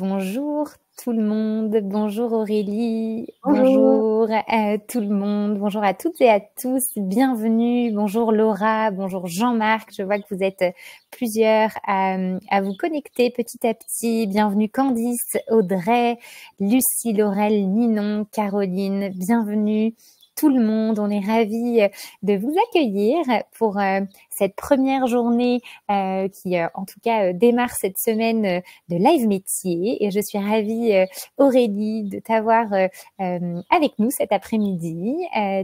Bonjour tout le monde, bonjour Aurélie, Bonjour. bonjour tout le monde, bonjour à toutes et à tous, bienvenue, bonjour Laura, bonjour Jean-Marc, je vois que vous êtes plusieurs à vous connecter petit à petit, bienvenue Candice, Audrey, Lucie, Laurel, Ninon, Caroline, bienvenue tout le monde, on est ravis de vous accueillir pour cette première journée qui en tout cas démarre cette semaine de live métier et je suis ravie Aurélie de t'avoir avec nous cet après-midi.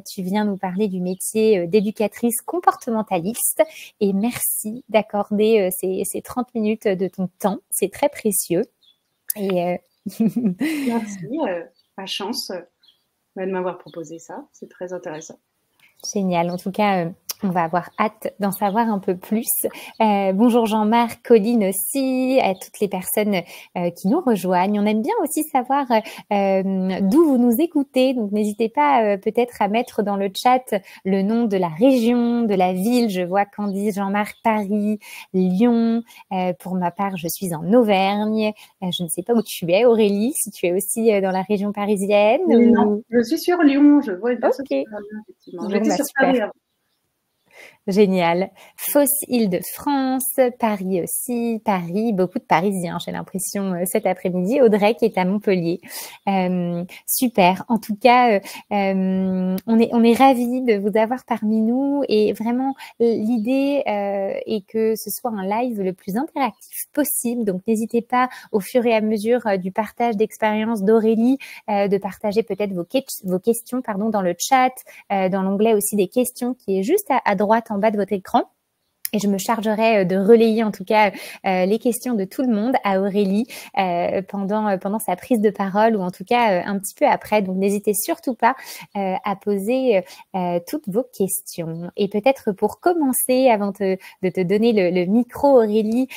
Tu viens nous parler du métier d'éducatrice comportementaliste et merci d'accorder ces 30 minutes de ton temps, c'est très précieux. Et Merci, ma chance de m'avoir proposé ça, c'est très intéressant. Génial, en tout cas, on va avoir hâte d'en savoir un peu plus. Bonjour Jean-Marc, Colline aussi, à toutes les personnes qui nous rejoignent. On aime bien aussi savoir d'où vous nous écoutez, donc n'hésitez pas peut-être à mettre dans le chat le nom de la région, de la ville. Je vois Candice, Jean-Marc, Paris, Lyon. Pour ma part, je suis en Auvergne. Je ne sais pas où tu es, Aurélie, si tu es aussi dans la région parisienne. Non, je suis sur Lyon, je vois une personne Ok, sur Lyon, effectivement. bon J'étais bah sur super. Paris avant. Génial. Fausse Île-de-France, Paris aussi, Paris, beaucoup de Parisiens, j'ai l'impression cet après-midi. Audrey qui est à Montpellier. Super. En tout cas, on est ravis de vous avoir parmi nous et vraiment l'idée est que ce soit un live le plus interactif possible. Donc n'hésitez pas au fur et à mesure du partage d'expérience d'Aurélie de partager peut-être vos questions dans le chat, dans l'onglet aussi des questions qui est juste à droite en bas de votre écran. Et je me chargerai de relayer en tout cas les questions de tout le monde à Aurélie pendant sa prise de parole ou en tout cas un petit peu après. Donc n'hésitez surtout pas à poser toutes vos questions. Et peut-être pour commencer, avant de te donner le micro Aurélie,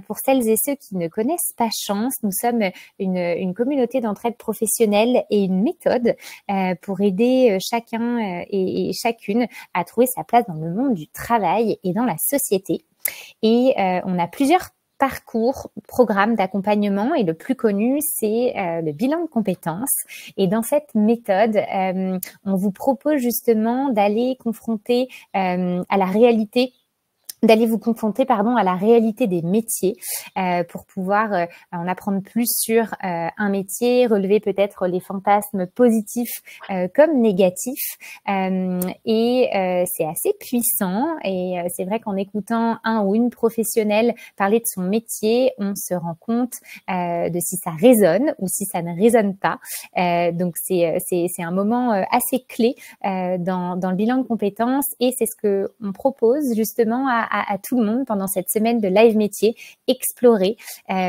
pour celles et ceux qui ne connaissent pas Chance, nous sommes une communauté d'entraide professionnelle et une méthode pour aider chacun et chacune à trouver sa place dans le monde du travail et dans la société. Et on a plusieurs parcours, programmes d'accompagnement et le plus connu, c'est le bilan de compétences. Et dans cette méthode, on vous propose justement d'aller confronter à la réalité d'aller vous confronter à la réalité des métiers pour pouvoir en apprendre plus sur un métier, relever peut-être les fantasmes positifs comme négatifs et c'est assez puissant et c'est vrai qu'en écoutant un ou une professionnelle parler de son métier, on se rend compte de si ça résonne ou si ça ne résonne pas. Donc c'est un moment assez clé dans le bilan de compétences et c'est ce que on propose justement à tout le monde pendant cette semaine de live métier, explorer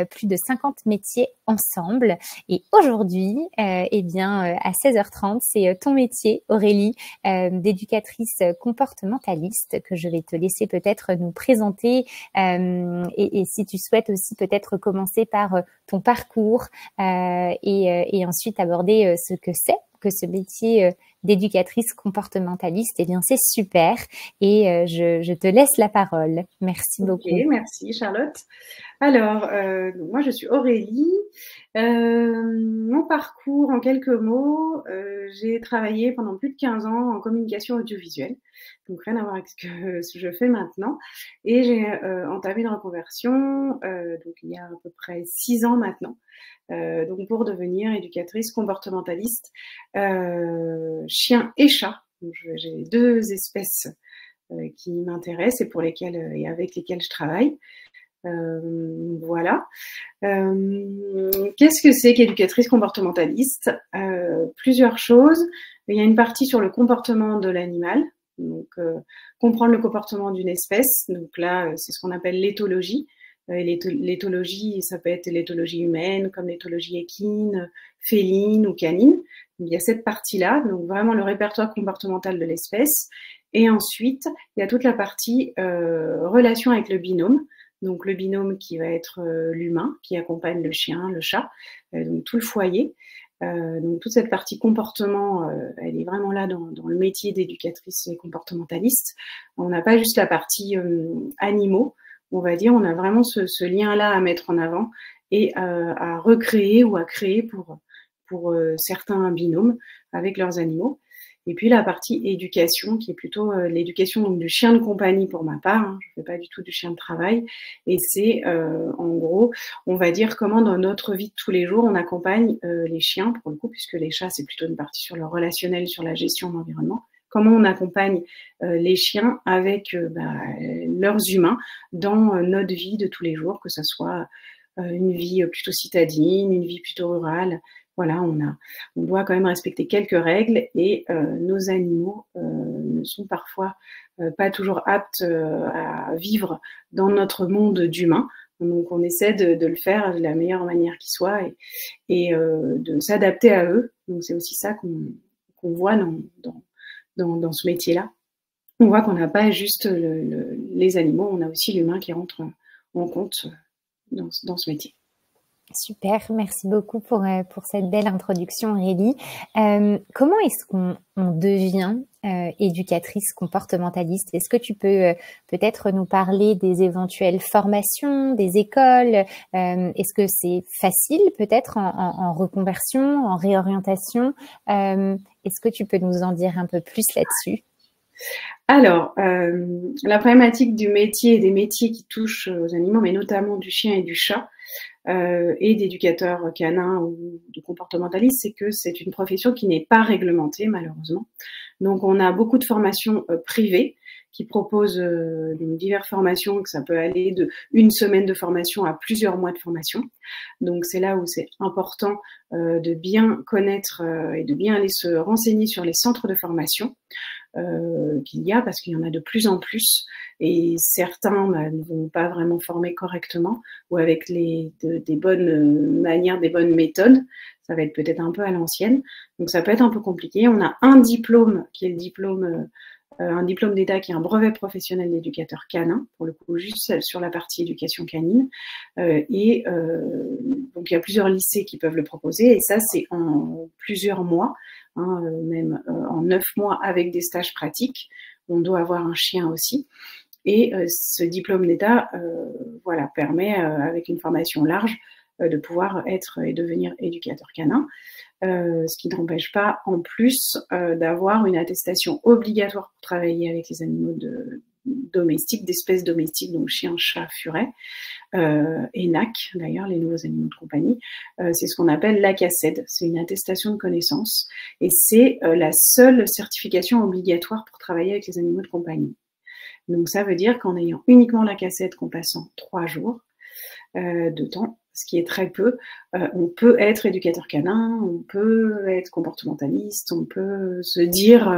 plus de 50 métiers ensemble. Et aujourd'hui, à 16h30, c'est ton métier, Aurélie, d'éducatrice comportementaliste que je vais te laisser peut-être nous présenter et si tu souhaites aussi peut-être commencer par ton parcours et ensuite aborder ce que c'est que ce métier d'éducatrice comportementaliste, eh bien c'est super et je te laisse la parole. Merci beaucoup. Ok, merci Charlotte. Alors, moi je suis Aurélie. Mon parcours en quelques mots, j'ai travaillé pendant plus de 15 ans en communication audiovisuelle, donc rien à voir avec ce que je fais maintenant. Et j'ai entamé une reconversion donc il y a à peu près 6 ans maintenant, donc pour devenir éducatrice comportementaliste chien et chat. Donc j'ai 2 espèces qui m'intéressent et pour lesquelles et avec lesquelles je travaille. Voilà. Qu'est-ce que c'est qu'éducatrice comportementaliste? Plusieurs choses. Il y a une partie sur le comportement de l'animal, donc comprendre le comportement d'une espèce. Donc là, c'est ce qu'on appelle l'éthologie. L'éthologie, ça peut être l'éthologie humaine, comme l'éthologie équine, féline ou canine. Donc, il y a cette partie-là, donc vraiment le répertoire comportemental de l'espèce. Et ensuite, il y a toute la partie relation avec le binôme. Donc le binôme qui va être l'humain, qui accompagne le chien, le chat, donc tout le foyer. Donc toute cette partie comportement, elle est vraiment là dans le métier d'éducatrice et comportementaliste. On n'a pas juste la partie animaux, on va dire, on a vraiment ce lien-là à mettre en avant et à recréer ou à créer pour certains binômes avec leurs animaux. Et puis la partie éducation, qui est plutôt l'éducation du chien de compagnie pour ma part. Hein, je ne fais pas du tout du chien de travail. Et c'est en gros, on va dire comment dans notre vie de tous les jours, on accompagne les chiens, pour le coup, puisque les chats, c'est plutôt une partie sur le relationnel, sur la gestion de l'environnement. Comment on accompagne les chiens avec leurs humains dans notre vie de tous les jours, que ce soit une vie plutôt citadine, une vie plutôt rurale. Voilà, on doit quand même respecter quelques règles et nos animaux ne sont parfois pas toujours aptes à vivre dans notre monde d'humains. Donc on essaie de le faire de la meilleure manière qui soit et de s'adapter à eux. Donc c'est aussi ça qu'on voit dans ce métier-là. On voit qu'on n'a pas juste les animaux, on a aussi l'humain qui rentre en compte dans ce métier. Super, merci beaucoup pour cette belle introduction, Aurélie. Comment est-ce qu'on devient éducatrice comportementaliste? Est-ce que tu peux peut-être nous parler des éventuelles formations, des écoles? Est-ce que c'est facile peut-être en reconversion, en réorientation? Est-ce que tu peux nous en dire un peu plus là-dessus? Alors, la problématique du métier et des métiers qui touchent aux animaux, mais notamment du chien et du chat, et d'éducateurs canins ou de comportementalistes, c'est que c'est une profession qui n'est pas réglementée, malheureusement. Donc, on a beaucoup de formations privées qui proposent diverses formations, que ça peut aller de une semaine de formation à plusieurs mois de formation. Donc, c'est là où c'est important de bien connaître et de bien aller se renseigner sur les centres de formation qu'il y a, parce qu'il y en a de plus en plus, et certains ne vont pas vraiment former correctement ou avec des bonnes manières, des bonnes méthodes. Ça va être peut-être un peu à l'ancienne, donc ça peut être un peu compliqué. On a un diplôme qui est le diplôme un diplôme d'État qui est un brevet professionnel d'éducateur canin, pour le coup juste sur la partie éducation canine, donc il y a plusieurs lycées qui peuvent le proposer, et ça c'est en plusieurs mois, hein, même en 9 mois avec des stages pratiques. On doit avoir un chien aussi, et ce diplôme d'État voilà, permet avec une formation large de pouvoir être et devenir éducateur canin. Ce qui n'empêche pas en plus d'avoir une attestation obligatoire pour travailler avec les animaux domestiques, d'espèces domestiques, donc chien, chat, furet, et NAC, d'ailleurs, les nouveaux animaux de compagnie. C'est ce qu'on appelle l'ACACED, c'est une attestation de connaissance, et c'est la seule certification obligatoire pour travailler avec les animaux de compagnie. Donc ça veut dire qu'en ayant uniquement l'ACACED, qu'en passant 3 jours de temps, ce qui est très peu, on peut être éducateur canin, on peut être comportementaliste, on peut se dire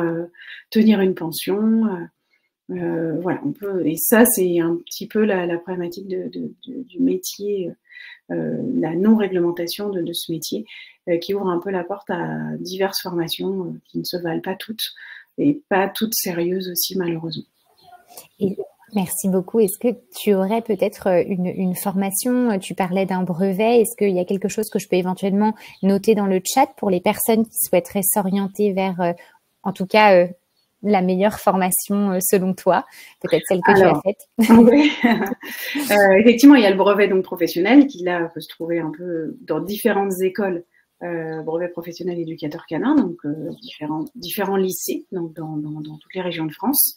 tenir une pension, voilà, on peut. Et ça, c'est un petit peu la problématique du métier, la non-réglementation de ce métier, qui ouvre un peu la porte à diverses formations qui ne se valent pas toutes, et pas toutes sérieuses aussi, malheureusement. Et merci beaucoup. Est-ce que tu aurais peut-être une formation? Tu parlais d'un brevet. Est-ce qu'il y a quelque chose que je peux éventuellement noter dans le chat pour les personnes qui souhaiteraient s'orienter vers, en tout cas, la meilleure formation selon toi? Peut-être celle que tu as faite. Oui. Effectivement, il y a le brevet donc professionnel qui là peut se trouver un peu dans différentes écoles. Brevet professionnel éducateur canin, donc différents lycées donc dans toutes les régions de France.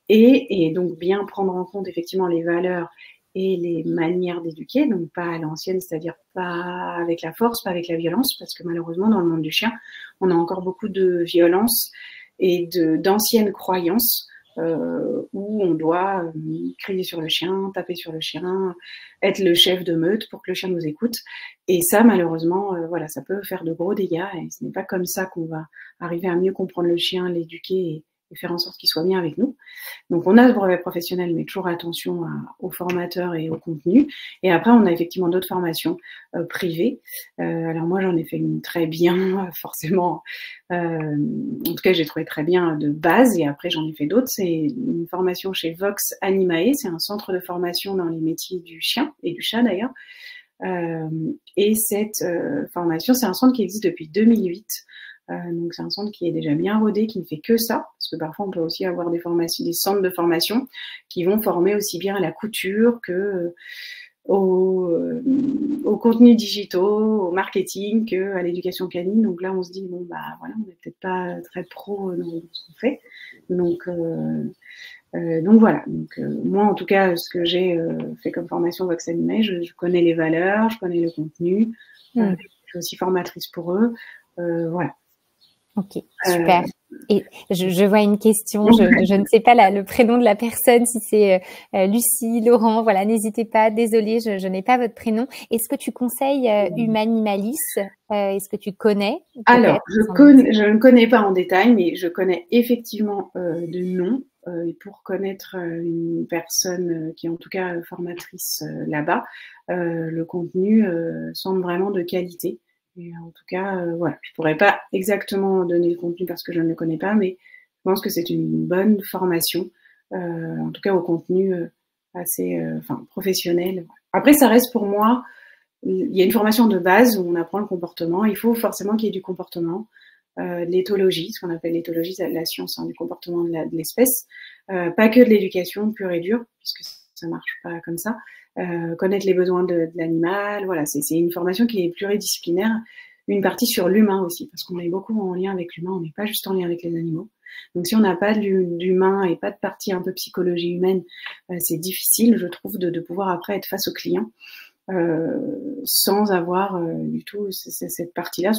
Et donc bien prendre en compte effectivement les valeurs et les manières d'éduquer, donc pas à l'ancienne, c'est-à-dire pas avec la force, pas avec la violence, parce que malheureusement dans le monde du chien, on a encore beaucoup de violence et d'anciennes croyances où on doit crier sur le chien, taper sur le chien, être le chef de meute pour que le chien nous écoute. Et ça, malheureusement, voilà, ça peut faire de gros dégâts, et ce n'est pas comme ça qu'on va arriver à mieux comprendre le chien, l'éduquer et faire en sorte qu'il soit bien avec nous. Donc on a ce brevet professionnel, mais toujours attention aux formateurs et au contenu. Et après, on a effectivement d'autres formations privées. Alors moi, j'en ai fait une très bien, forcément. En tout cas, j'ai trouvé très bien de base. Et après, j'en ai fait d'autres. C'est une formation chez Vox Animae. C'est un centre de formation dans les métiers du chien et du chat d'ailleurs. Et cette formation, c'est un centre qui existe depuis 2008. Donc c'est un centre qui est déjà bien rodé, qui ne fait que ça, parce que parfois on peut aussi avoir des formations, des centres de formation qui vont former aussi bien à la couture que aux contenus digitaux, au marketing qu'à l'éducation canine. Donc là, on se dit, bon, bah voilà, on n'est peut-être pas très pro dans ce qu'on fait. Donc voilà. Moi, en tout cas, ce que j'ai fait comme formation Vox Animé, je connais les valeurs, je connais le contenu. Je suis aussi formatrice pour eux. Voilà. Ok, super. Et je vois une question, je ne sais pas le prénom de la personne, si c'est Lucie, Laurent, voilà, n'hésitez pas, désolée, je n'ai pas votre prénom. Est-ce que tu conseilles Humanimalis? Est-ce que tu connais? Alors, je ne connais pas en détail, mais je connais effectivement de nom. Et pour connaître une personne qui est en tout cas formatrice là-bas, le contenu semble vraiment de qualité. Et en tout cas, voilà, je pourrais pas exactement donner le contenu parce que je ne le connais pas, mais je pense que c'est une bonne formation, en tout cas au contenu assez professionnel. Après, ça reste pour moi, il y a une formation de base où on apprend le comportement. Il faut forcément qu'il y ait du comportement, de l'éthologie, ce qu'on appelle l'éthologie, la science du comportement de l'espèce, pas que de l'éducation pure et dure, puisque ça marche pas comme ça. Connaître les besoins de l'animal, voilà, c'est une formation qui est pluridisciplinaire, une partie sur l'humain aussi, parce qu'on est beaucoup en lien avec l'humain, on n'est pas juste en lien avec les animaux. Donc si on n'a pas d'humain et pas de partie un peu psychologie humaine, c'est difficile, je trouve, de pouvoir après être face aux clients. Sans avoir du tout cette partie-là,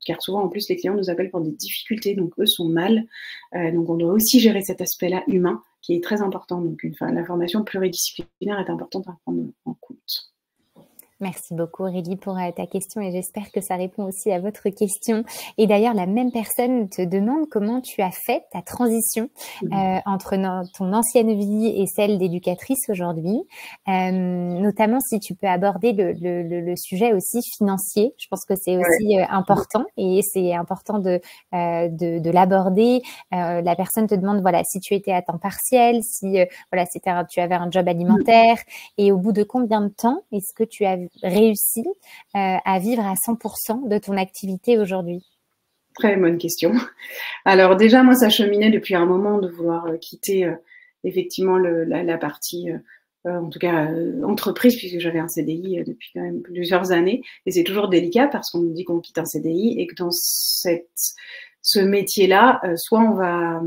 car souvent en plus les clients nous appellent pour des difficultés, donc eux sont mal, donc on doit aussi gérer cet aspect-là humain qui est très important. Donc la formation pluridisciplinaire est importante à prendre en compte. Merci beaucoup Aurélie pour ta question et j'espère que ça répond aussi à votre question. Et d'ailleurs, la même personne te demande comment tu as fait ta transition entre ton ancienne vie et celle d'éducatrice aujourd'hui, notamment si tu peux aborder le sujet aussi financier. Je pense que c'est aussi important et c'est important de l'aborder. La personne te demande voilà si tu étais à temps partiel, si voilà tu avais un job alimentaire et au bout de combien de temps est-ce que tu as réussi à vivre à 100% de ton activité aujourd'hui? Très bonne question. Alors déjà, moi, ça cheminait depuis un moment de vouloir quitter effectivement la partie, en tout cas, entreprise, puisque j'avais un CDI depuis quand même plusieurs années. Et c'est toujours délicat parce qu'on nous dit qu'on quitte un CDI et que dans ce métier-là, soit on va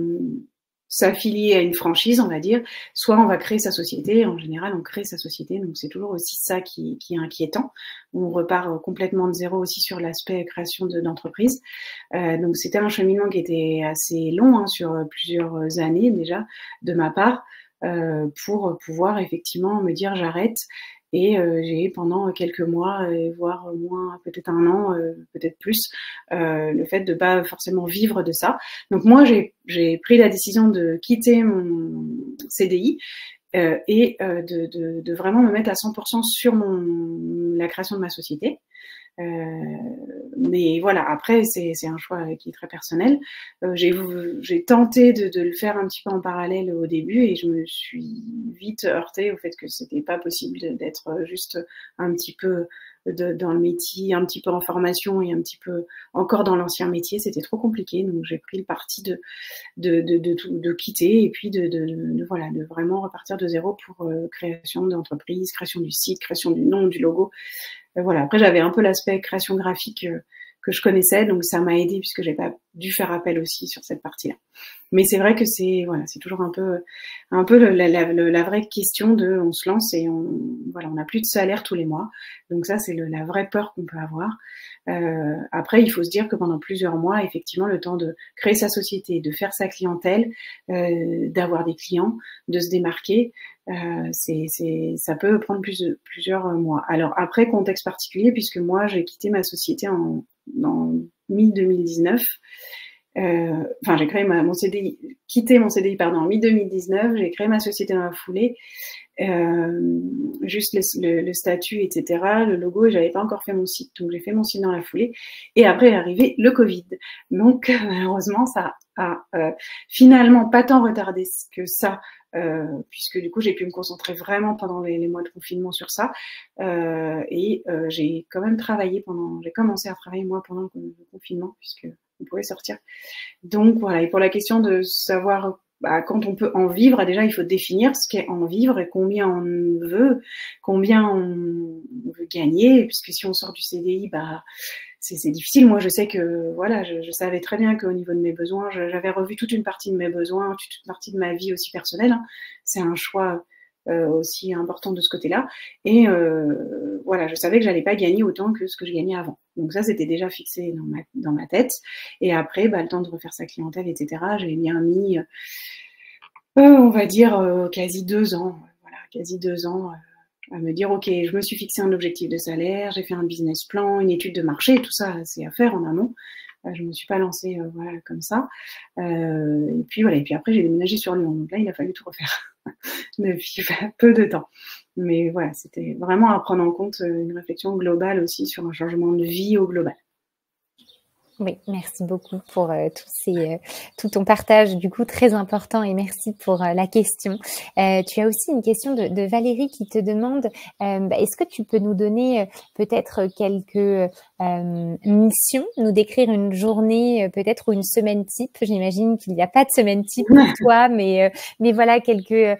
s'affilier à une franchise, on va dire, soit on va créer sa société. En général, on crée sa société, donc c'est toujours aussi ça qui est inquiétant. On repart complètement de zéro aussi sur l'aspect création d'entreprise. Donc c'était un cheminement qui était assez long, sur plusieurs années déjà de ma part, pour pouvoir effectivement me dire j'arrête. Et j'ai pendant quelques mois, voire moins, peut-être un an, peut-être plus, le fait de pas forcément vivre de ça. Donc moi, j'ai pris la décision de quitter mon CDI et de vraiment me mettre à 100% sur la création de ma société. Mais voilà, après c'est un choix qui est très personnel. J'ai tenté de le faire un petit peu en parallèle au début et je me suis vite heurtée au fait que c'était pas possible d'être juste un petit peu dans le métier, un petit peu en formation et un petit peu encore dans l'ancien métier. C'était trop compliqué, donc j'ai pris le parti de quitter et puis voilà, de vraiment repartir de zéro pour création d'entreprise, création du site, création du nom, du logo. Voilà. Après, j'avais un peu l'aspect création graphique que je connaissais, donc ça m'a aidé puisque j'ai pas dû faire appel aussi sur cette partie-là. Mais c'est vrai que c'est toujours un peu la vraie question de on se lance et on n'a plus de salaire tous les mois. Donc ça, c'est la vraie peur qu'on peut avoir. Après, il faut se dire que pendant plusieurs mois, effectivement, le temps de créer sa société, de faire sa clientèle, d'avoir des clients, de se démarquer, ça peut prendre plusieurs mois. Alors après, contexte particulier, puisque moi, j'ai quitté ma société en mi-2019. J'ai créé quitté mon CDI en mi-2019, j'ai créé ma société dans la foulée, juste le statut, etc., le logo, et j'avais pas encore fait mon site, donc j'ai fait mon site dans la foulée, et après est arrivé le Covid. Donc malheureusement, ça a finalement pas tant retardé que ça, puisque du coup j'ai pu me concentrer vraiment pendant les mois de confinement sur ça, et j'ai quand même j'ai commencé à travailler moi pendant le confinement, puisque on pouvait sortir. Donc voilà, et pour la question de savoir quand on peut en vivre, déjà, il faut définir ce qu'est en vivre et combien on veut, combien on veut gagner, puisque si on sort du CDI, c'est difficile. Moi, je sais que, voilà, je savais très bien qu'au niveau de mes besoins, j'avais revu toute une partie de mes besoins, toute une partie de ma vie aussi personnelle, hein. C'est un choix aussi important de ce côté-là. Et voilà, je savais que j'allais pas gagner autant que ce que je gagnais avant. Donc ça, c'était déjà fixé dans ma tête. Et après, le temps de refaire sa clientèle, etc., j'ai bien mis, on va dire, quasi 2 ans. Voilà, quasi 2 ans à me dire, ok, je me suis fixé un objectif de salaire, j'ai fait un business plan, une étude de marché, tout ça, c'est à faire en amont. Je me suis pas lancée voilà, comme ça. Et puis voilà, et puis après j'ai déménagé sur Lyon, donc là il a fallu tout refaire depuis peu de temps. Mais voilà, c'était vraiment à prendre en compte une réflexion globale aussi sur un changement de vie au global. Oui, merci beaucoup pour tout ton partage, du coup, très important, et merci pour la question. Tu as aussi une question de Valérie qui te demande, est-ce que tu peux nous donner peut-être quelques missions, nous décrire une journée peut-être ou une semaine type. J'imagine qu'il n'y a pas de semaine type pour toi, mais voilà quelques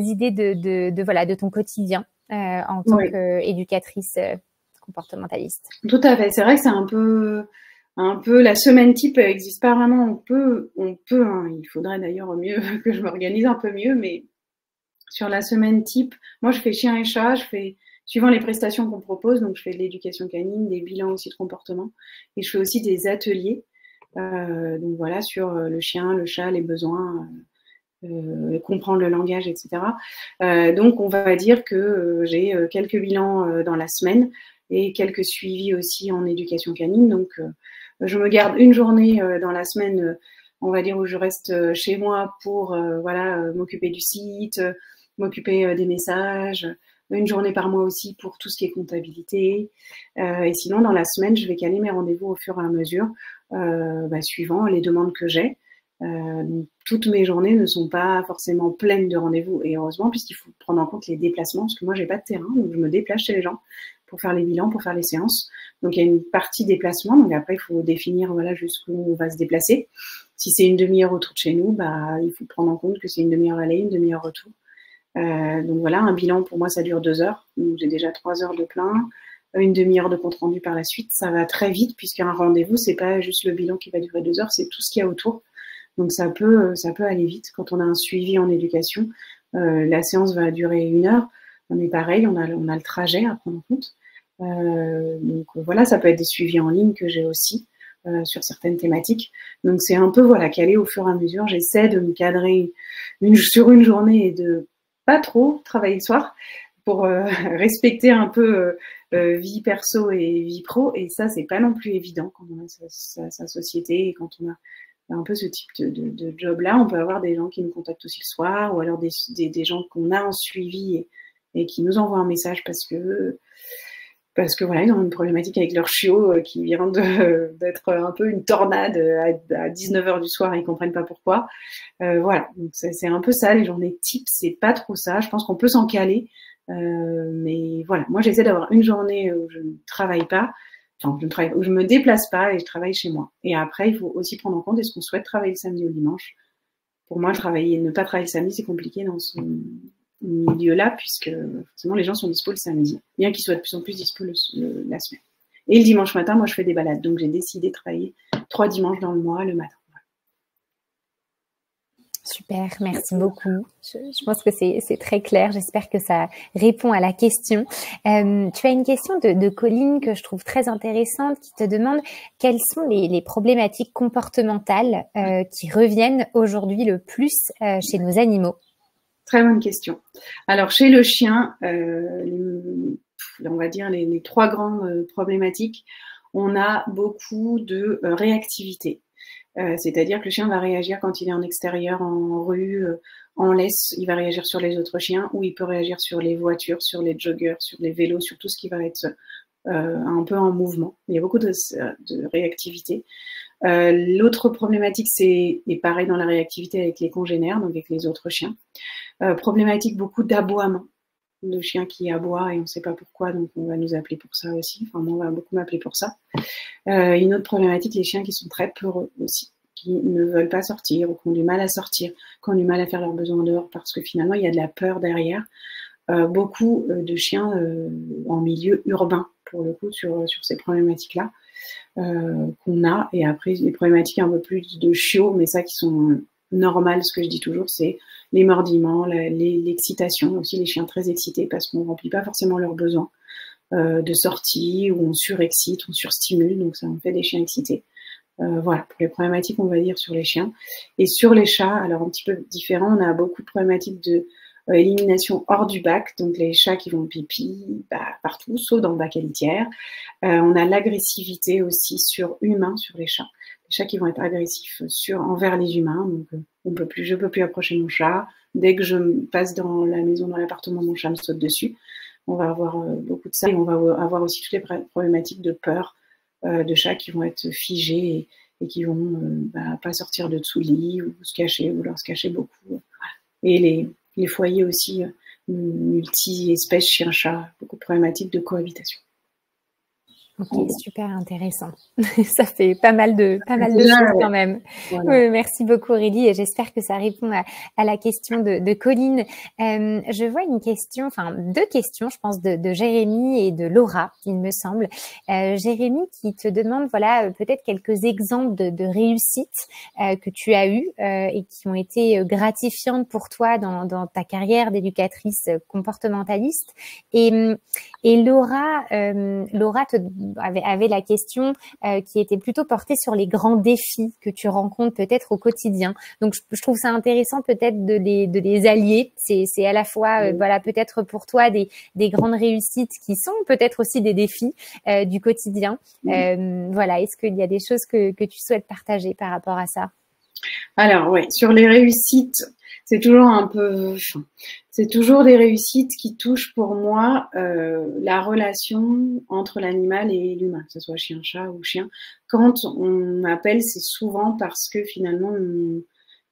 idées de ton quotidien en tant qu'éducatrice comportementaliste. Tout à fait, c'est vrai que c'est un peu la semaine type n'existe pas vraiment. On peut, hein. Il faudrait d'ailleurs mieux que je m'organise un peu mieux, mais sur la semaine type, moi je fais chien et chat, je fais suivant les prestations qu'on propose, donc je fais de l'éducation canine, des bilans aussi de comportement, et je fais aussi des ateliers, donc voilà, sur le chien, le chat, les besoins, comprendre le langage, etc. Donc on va dire que j'ai quelques bilans dans la semaine et quelques suivis aussi en éducation canine, donc je me garde une journée dans la semaine, on va dire, où je reste chez moi pour m'occuper du site, m'occuper des messages, une journée par mois aussi pour tout ce qui est comptabilité. Et sinon, dans la semaine, je vais caler mes rendez-vous au fur et à mesure, suivant les demandes que j'ai. Donc, toutes mes journées ne sont pas forcément pleines de rendez-vous, et heureusement, puisqu'il faut prendre en compte les déplacements, parce que moi, j'ai pas de terrain, donc je me déplace chez les gens pour faire les bilans, pour faire les séances. Donc, il y a une partie déplacement. Donc, après, il faut définir jusqu'où on va se déplacer. Si c'est une demi-heure autour de chez nous, il faut prendre en compte que c'est une demi-heure aller, une demi-heure retour. Donc voilà, un bilan pour moi ça dure 2 heures, donc j'ai déjà 3 heures de plein, une demi-heure de compte rendu par la suite, ça va très vite puisqu'un rendez-vous c'est pas juste le bilan qui va durer 2 heures, c'est tout ce qu'il y a autour, donc ça peut aller vite. Quand on a un suivi en éducation, la séance va durer 1 heure, mais pareil, on a le trajet à prendre en compte, donc voilà, ça peut être des suivis en ligne que j'ai aussi. Sur certaines thématiques. Donc c'est un peu calé au fur et à mesure. J'essaie de me cadrer sur une journée et de pas trop travailler le soir pour respecter un peu vie perso et vie pro. Et ça, c'est pas non plus évident quand on a sa société et quand on a un peu ce type de job-là. On peut avoir des gens qui nous contactent aussi le soir ou alors des gens qu'on a en suivi et qui nous envoient un message parce que voilà, ils ont une problématique avec leur chiot qui vient d'être un peu une tornade à 19h du soir, ils comprennent pas pourquoi. Voilà, donc c'est un peu ça, les journées type, c'est pas trop ça. Je pense qu'on peut s'en caler, mais voilà, moi j'essaie d'avoir une journée où je ne travaille pas, où je me déplace pas et je travaille chez moi. Et après, il faut aussi prendre en compte est-ce qu'on souhaite travailler le samedi ou le dimanche. Pour moi, ne pas travailler le samedi, c'est compliqué dans son milieu-là, puisque forcément les gens sont dispo le samedi, bien qu'ils soient de plus en plus dispo la semaine. Et le dimanche matin, moi je fais des balades, donc j'ai décidé de travailler 3 dimanches dans le mois, le matin. Super, merci beaucoup. Je pense que c'est très clair. J'espère que ça répond à la question. Tu as une question de Colline que je trouve très intéressante qui te demande quelles sont les problématiques comportementales qui reviennent aujourd'hui le plus chez nos animaux. Très bonne question. Alors chez le chien, on va dire les 3 grandes problématiques, on a beaucoup de réactivité. C'est-à-dire que le chien va réagir quand il est en extérieur, en rue, en laisse, il va réagir sur les autres chiens, ou il peut réagir sur les voitures, sur les joggers, sur les vélos, sur tout ce qui va être un peu en mouvement. Il y a beaucoup de réactivité. L'autre problématique, et pareil dans la réactivité avec les congénères, donc avec les autres chiens. Problématique beaucoup d'aboiement. Le chien qui aboie et on ne sait pas pourquoi, donc on va nous appeler pour ça aussi. Enfin, moi, on va beaucoup m'appeler pour ça. Une autre problématique, les chiens qui sont très peureux aussi, qui ne veulent pas sortir ou qui ont du mal à sortir, qui ont du mal à faire leurs besoins dehors parce que finalement il y a de la peur derrière. Beaucoup de chiens en milieu urbain, pour le coup, sur ces problématiques-là qu'on a. Et après, les problématiques un peu plus de chiots, mais ça qui sont normales, ce que je dis toujours, c'est les mordiments, l'excitation, aussi les chiens très excités parce qu'on ne remplit pas forcément leurs besoins de sortie, où on surexcite, on surstimule, donc ça en fait des chiens excités. Voilà, pour les problématiques, on va dire, sur les chiens. Et sur les chats, alors un petit peu différent, on a beaucoup de problématiques de élimination hors du bac, donc les chats qui vont pipi partout, sauf dans le bac à litière. On a l'agressivité aussi sur humains, sur les chats qui vont être agressifs envers les humains. Donc je peux plus approcher mon chat. Dès que je passe dans la maison, dans l'appartement, mon chat me saute dessus. On va avoir beaucoup de ça et on va avoir aussi toutes les problématiques de peur de chats qui vont être figés et qui vont pas sortir de dessous le lit ou se cacher ou leur se cacher beaucoup. Voilà. Et les foyers aussi multi-espèces chien-chat, beaucoup de problématiques de cohabitation. Ok, super intéressant. Ça fait pas mal de choses quand même. Voilà. Merci beaucoup Aurélie et j'espère que ça répond à la question de Colline. Je vois une question, enfin 2 questions, je pense, de Jérémy et de Laura, il me semble. Jérémy qui te demande, voilà, peut-être quelques exemples de réussites que tu as eues et qui ont été gratifiantes pour toi dans ta carrière d'éducatrice comportementaliste. Et Laura avait la question qui était plutôt portée sur les grands défis que tu rencontres peut-être au quotidien. Donc, je trouve ça intéressant peut-être de les allier. C'est à la fois, voilà, peut-être pour toi des grandes réussites qui sont peut-être aussi des défis du quotidien. Voilà, est-ce qu'il y a des choses que tu souhaites partager par rapport à ça? Alors, oui, sur les réussites, c'est toujours des réussites qui touchent pour moi la relation entre l'animal et l'humain, que ce soit chien-chat ou chien. Quand on appelle, c'est souvent parce que finalement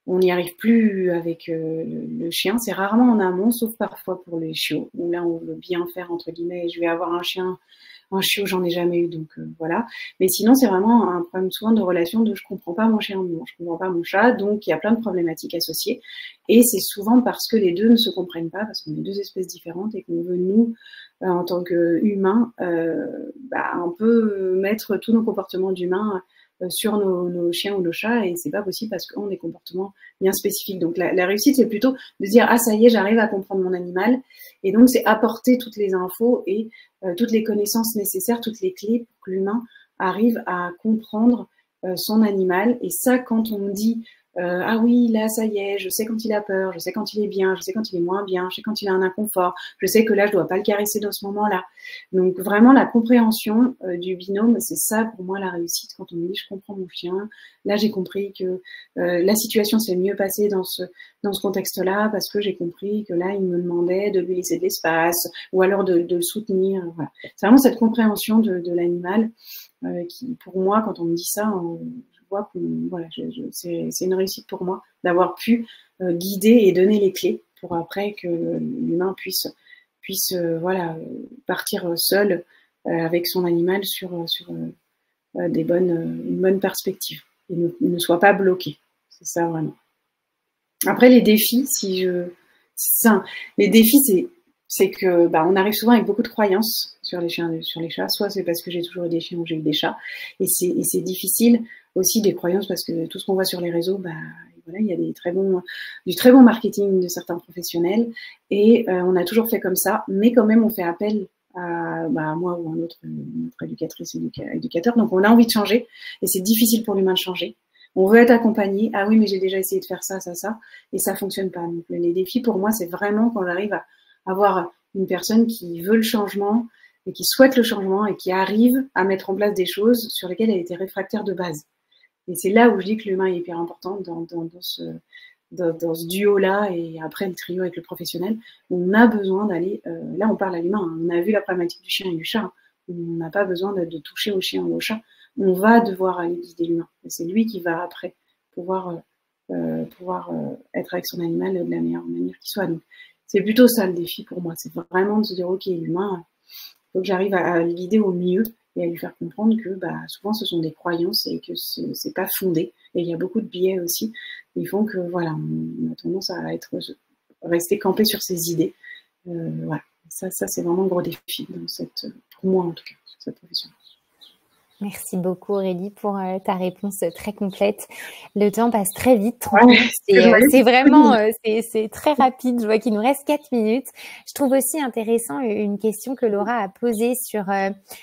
on n'y arrive plus avec le chien. C'est rarement en amont, sauf parfois pour les chiots, où là on veut bien faire entre guillemets. Je vais avoir un chiot, j'en ai jamais eu, donc voilà. Mais sinon, c'est vraiment un problème souvent de relation de je comprends pas mon chien, je comprends pas mon chat, donc il y a plein de problématiques associées. Et c'est souvent parce que les deux ne se comprennent pas, parce qu'on est 2 espèces différentes et qu'on veut, nous, en tant qu'humains, un peu mettre tous nos comportements d'humains sur nos chiens ou nos chats, et c'est pas possible parce qu'on a des comportements bien spécifiques. Donc la réussite, c'est plutôt de dire ah ça y est, j'arrive à comprendre mon animal, et donc c'est apporter toutes les infos et toutes les connaissances nécessaires, toutes les clés pour que l'humain arrive à comprendre son animal. Et ça, quand on me dit ah oui, là, ça y est, je sais quand il a peur, je sais quand il est bien, je sais quand il est moins bien, je sais quand il a un inconfort, je sais que là, je dois pas le caresser dans ce moment-là. Donc, vraiment, la compréhension du binôme, c'est ça pour moi la réussite. Quand on me dit je comprends mon chien, là, j'ai compris que la situation s'est mieux passée dans ce contexte-là parce que j'ai compris que là, il me demandait de lui laisser de l'espace ou alors de le soutenir. Voilà. C'est vraiment cette compréhension de l'animal qui, pour moi, quand on me dit ça, je vois que voilà, c'est une réussite pour moi d'avoir pu guider et donner les clés pour après que l'humain puisse voilà, partir seul avec son animal sur une bonne perspective et ne soit pas bloqué. C'est ça vraiment. Après les défis, les défis c'est que on arrive souvent avec beaucoup de croyances sur les chiens, sur les chats. Soit c'est parce que j'ai toujours eu des chiens ou j'ai eu des chats, et c'est difficile aussi des croyances parce que tout ce qu'on voit sur les réseaux, voilà, il y a du très bon marketing de certains professionnels, et on a toujours fait comme ça, mais quand même on fait appel à moi ou une autre éducatrice, éducateur. Donc on a envie de changer, et c'est difficile pour l'humain de changer. On veut être accompagné. Ah oui, mais j'ai déjà essayé de faire ça, et ça fonctionne pas. Donc les défis pour moi, c'est vraiment quand j'arrive à avoir une personne qui veut le changement et qui souhaite le changement et qui arrive à mettre en place des choses sur lesquelles elle était réfractaire de base. Et c'est là où je dis que l'humain est hyper important dans ce duo-là, et après le trio avec le professionnel. On a besoin d'aller, là on parle à l'humain, hein. On a vu la problématique du chien et du chat, hein. On n'a pas besoin de toucher au chien ou au chat. On va devoir aller guider l'humain. Et c'est lui qui va après pouvoir être avec son animal de la meilleure manière qui soit. Donc, c'est plutôt ça le défi pour moi. C'est vraiment de se dire, ok, l'humain, il faut que j'arrive à le guider au mieux et à lui faire comprendre que souvent ce sont des croyances et que c'est pas fondé Et il y a beaucoup de biais aussi qui font que voilà, on a tendance à rester campé sur ses idées. Voilà. Ça c'est vraiment un gros défi pour moi en tout cas, sur cette profession. Merci beaucoup Aurélie pour ta réponse très complète. Le temps passe très vite, 30 Ouais, minutes, c'est vraiment c'est très rapide. Je vois qu'il nous reste 4 minutes. Je trouve aussi intéressant une question que Laura a posée sur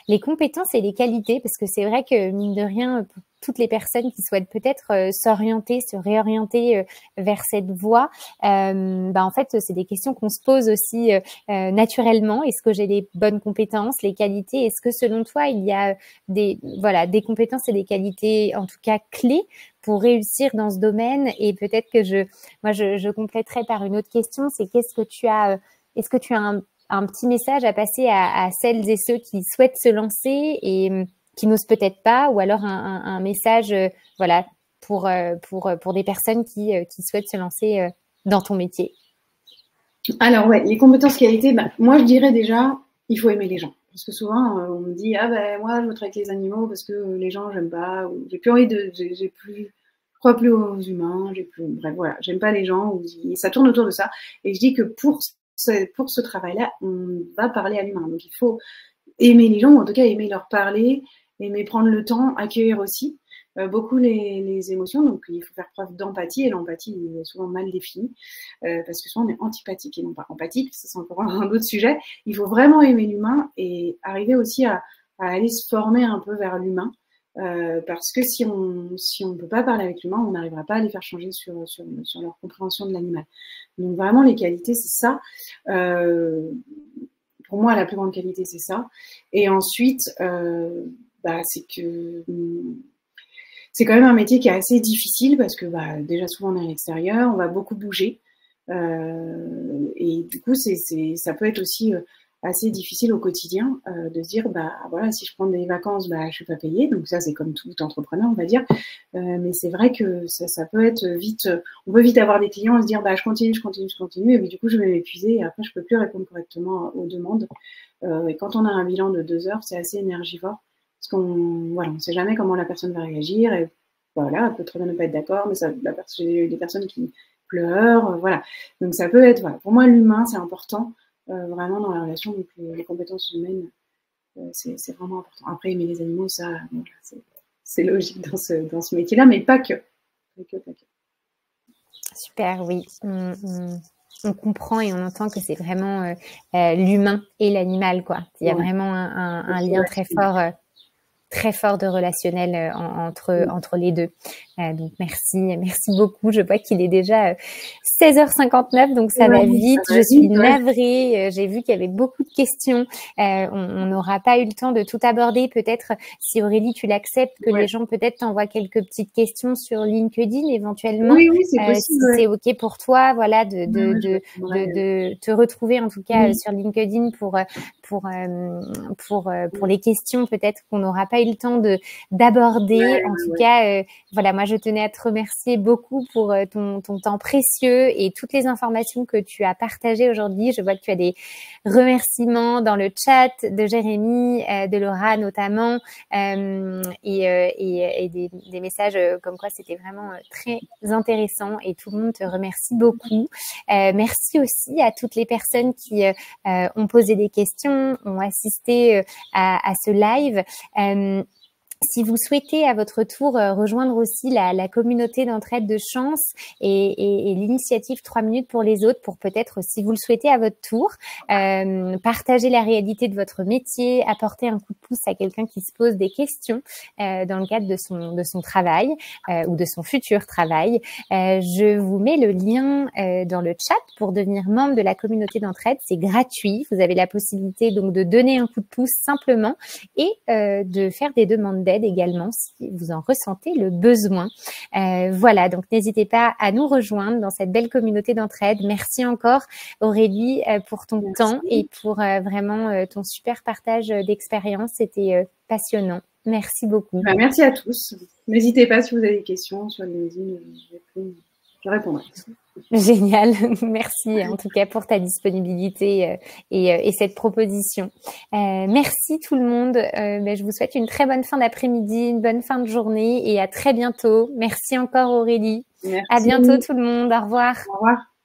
les compétences et les qualités, parce que c'est vrai que mine de rien, pour toutes les personnes qui souhaitent peut-être s'orienter, se réorienter vers cette voie, en fait, c'est des questions qu'on se pose aussi naturellement. Est-ce que j'ai les bonnes compétences, les qualités? Est-ce que selon toi, il y a des compétences et des qualités, en tout cas clés, pour réussir dans ce domaine? Et peut-être que je compléterai par une autre question, c'est est-ce que tu as un petit message à passer à celles et ceux qui souhaitent se lancer et qui n'osent peut-être pas, ou alors un message, pour des personnes qui souhaitent se lancer dans ton métier? Alors ouais, les compétences qualités, moi je dirais déjà, il faut aimer les gens. Parce que souvent, on me dit, ah ben moi je veux travailler avec les animaux parce que les gens j'aime pas, ou j'ai plus envie je crois plus aux humains, bref voilà, j'aime pas les gens, et ça tourne autour de ça. Et je dis que pour ce travail-là, on va parler à l'humain. Donc il faut aimer les gens, ou en tout cas aimer leur parler, aimer prendre le temps, accueillir aussi beaucoup les émotions. Donc il faut faire preuve d'empathie, et l'empathie est souvent mal définie parce que souvent on est antipathique et non pas empathique, ça c'est encore un autre sujet. Il faut vraiment aimer l'humain et arriver aussi à aller se former un peu vers l'humain. Parce que si on ne peut pas parler avec l'humain, on n'arrivera pas à les faire changer sur leur compréhension de l'animal. Donc vraiment les qualités, c'est ça. Pour moi, la plus grande qualité, c'est ça. Et ensuite, c'est que c'est quand même un métier qui est assez difficile parce que déjà souvent on est à l'extérieur, on va beaucoup bouger. Et du coup, ça peut être aussi assez difficile au quotidien de se dire, voilà, si je prends des vacances, je suis pas payée. Donc ça, c'est comme tout entrepreneur, on va dire. Mais c'est vrai que ça peut être vite, on peut vite avoir des clients et se dire, je continue. Et puis du coup, je vais m'épuiser et après, je peux plus répondre correctement aux demandes. Et quand on a un bilan de 2 heures, c'est assez énergivore. Parce on sait jamais comment la personne va réagir. Et voilà, elle peut très bien ne pas être d'accord, mais j'ai des personnes qui pleurent, voilà. Donc ça peut être, voilà. Pour moi, l'humain, c'est important, vraiment dans la relation. Donc les compétences humaines, c'est vraiment important. Après, aimer les animaux, ça, c'est logique dans ce métier-là, mais pas que. Pas que. Super, oui. On comprend et on entend que c'est vraiment l'humain et l'animal, quoi. Il y a vraiment un lien très fort de relationnel entre les deux. Donc merci beaucoup. Je vois qu'il est déjà 16h59, donc ça va vite. Je suis navrée. J'ai vu qu'il y avait beaucoup de questions. On n'aura pas eu le temps de tout aborder. Peut-être, si Aurélie, tu l'acceptes, que les gens peut-être t'envoient quelques petites questions sur LinkedIn éventuellement. Oui, c'est possible. Si c'est OK pour toi, voilà, de te retrouver en tout cas sur LinkedIn pour les questions peut-être qu'on n'aura pas eu le temps d'aborder. En tout cas, voilà, moi je tenais à te remercier beaucoup pour ton temps précieux et toutes les informations que tu as partagées aujourd'hui. Je vois que tu as des remerciements dans le chat de Jérémy, de Laura notamment, et des messages comme quoi c'était vraiment très intéressant et tout le monde te remercie beaucoup. Merci aussi à toutes les personnes qui ont posé des questions, ont assisté à ce live. Si vous souhaitez à votre tour rejoindre aussi la communauté d'entraide de chance et l'initiative 3 minutes pour les autres, pour peut-être, si vous le souhaitez à votre tour, partager la réalité de votre métier, apporter un coup de pouce à quelqu'un qui se pose des questions dans le cadre de son travail ou de son futur travail, je vous mets le lien dans le chat pour devenir membre de la communauté d'entraide. C'est gratuit. Vous avez la possibilité donc de donner un coup de pouce simplement et de faire des demandes d'aide également si vous en ressentez le besoin. Voilà, donc n'hésitez pas à nous rejoindre dans cette belle communauté d'entraide. Merci encore Aurélie pour ton temps et pour vraiment ton super partage d'expérience. C'était passionnant. Merci beaucoup. Merci à tous. N'hésitez pas si vous avez des questions sur LinkedIn, je répondrai. Génial, merci en tout cas pour ta disponibilité et cette proposition. Merci tout le monde. Je vous souhaite une très bonne fin d'après-midi, une bonne fin de journée et à très bientôt. Merci encore Aurélie. Merci. À bientôt tout le monde. Au revoir. Au revoir.